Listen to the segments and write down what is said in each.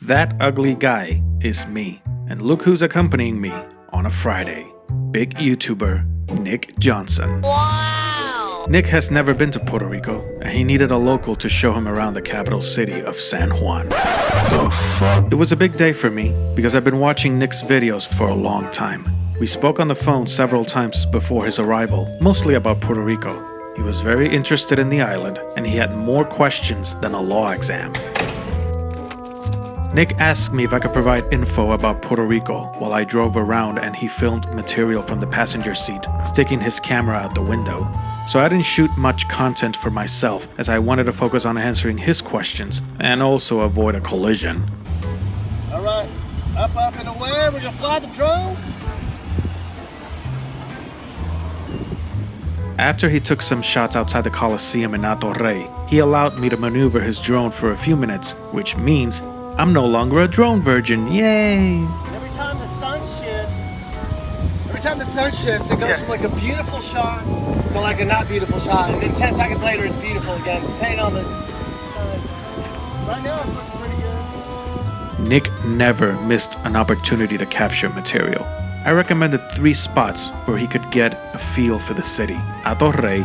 That ugly guy is me. And look who's accompanying me on a Friday. Big YouTuber, Nick Johnson. Wow! Nick has never been to Puerto Rico, and he needed a local to show him around the capital city of San Juan. The fuck? It was a big day for me, because I've been watching Nick's videos for a long time. We spoke on the phone several times before his arrival, mostly about Puerto Rico. He was very interested in the island, and he had more questions than a law exam. Nick asked me if I could provide info about Puerto Rico while I drove around, and he filmed material from the passenger seat, sticking his camera out the window. So I didn't shoot much content for myself, as I wanted to focus on answering his questions and also avoid a collision. Alright, up and away, we're gonna fly the drone. After he took some shots outside the Coliseum in Hato Rey, he allowed me to maneuver his drone for a few minutes, which means I'm no longer a drone virgin. Yay! Every time the sun shifts, it goes from like a beautiful shot to like a not beautiful shot, and then 10 seconds later it's beautiful again, depending on the sun. Right now it's looking pretty good. Nick never missed an opportunity to capture material. I recommended 3 spots where he could get a feel for the city: Hato Rey,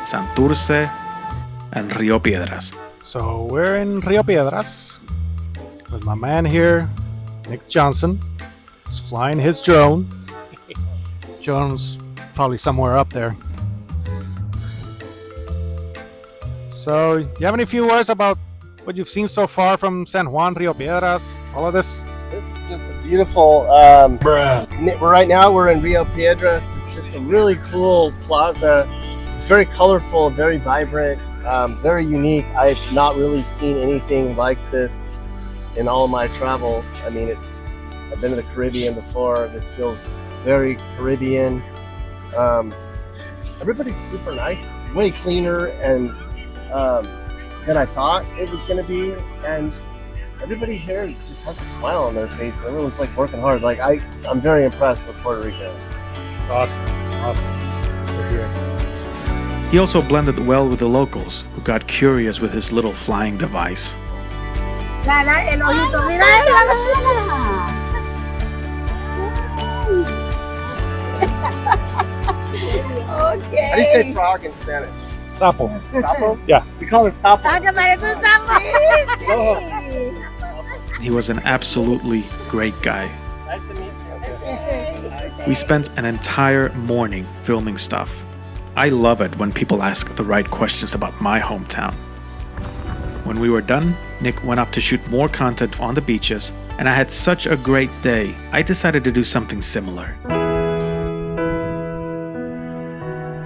Santurce, and Rio Piedras. So we're in Rio Piedras with my man here, Nick Johnson. He's flying his drone. Drone's probably somewhere up there. So, you have any few words about what you've seen so far from San Juan, Rio Piedras, all of this? This is just a beautiful, right now we're in Rio Piedras. It's just a really cool plaza. It's very colorful, very vibrant, very unique. I've not really seen anything like this in all of my travels. I mean, I've been to the Caribbean before. This feels very Caribbean. Everybody's super nice. It's way cleaner and than I thought it was going to be. And everybody here just has a smile on their face. Everyone's like working hard. Like I'm very impressed with Puerto Rico. It's awesome. Awesome. Good to hear. He also blended well with the locals, who got curious with his little flying device. El ojito, mira Okay. How do you say frog in Spanish? Sapo. Sapo? Yeah. We call it sapo. Oh. He was an absolutely great guy. Nice to meet you. We spent an entire morning filming stuff. I love it when people ask the right questions about my hometown. When we were done, Nick went up to shoot more content on the beaches, and I had such a great day, I decided to do something similar.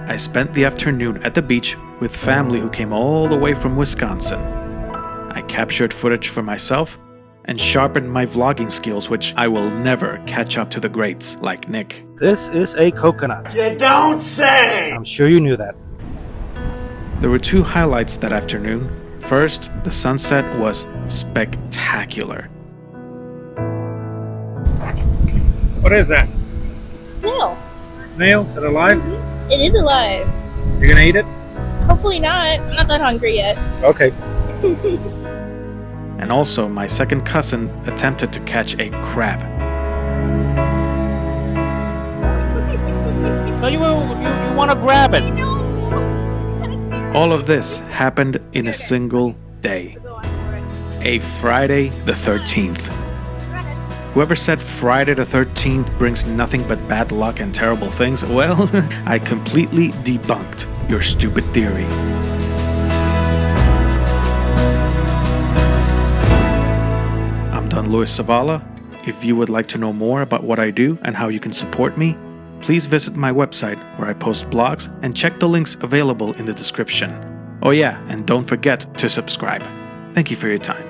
I spent the afternoon at the beach with family who came all the way from Wisconsin. I captured footage for myself and sharpened my vlogging skills, which I will never catch up to the greats like Nick. This is a coconut. You don't say! I'm sure you knew that. There were 2 highlights that afternoon. First, the sunset was spectacular. What is that? Snail. Snail? Is it alive? It is alive. You're gonna eat it? Hopefully not. I'm not that hungry yet. Okay. And also, my second cousin attempted to catch a crab. No, you want to grab it. All of this happened in a single day. A Friday the 13th. Whoever said Friday the 13th brings nothing but bad luck and terrible things, well, I completely debunked your stupid theory. I'm Don Luis Zavala. If you would like to know more about what I do and how you can support me, please visit my website where I post blogs and check the links available in the description. Oh yeah, and don't forget to subscribe. Thank you for your time.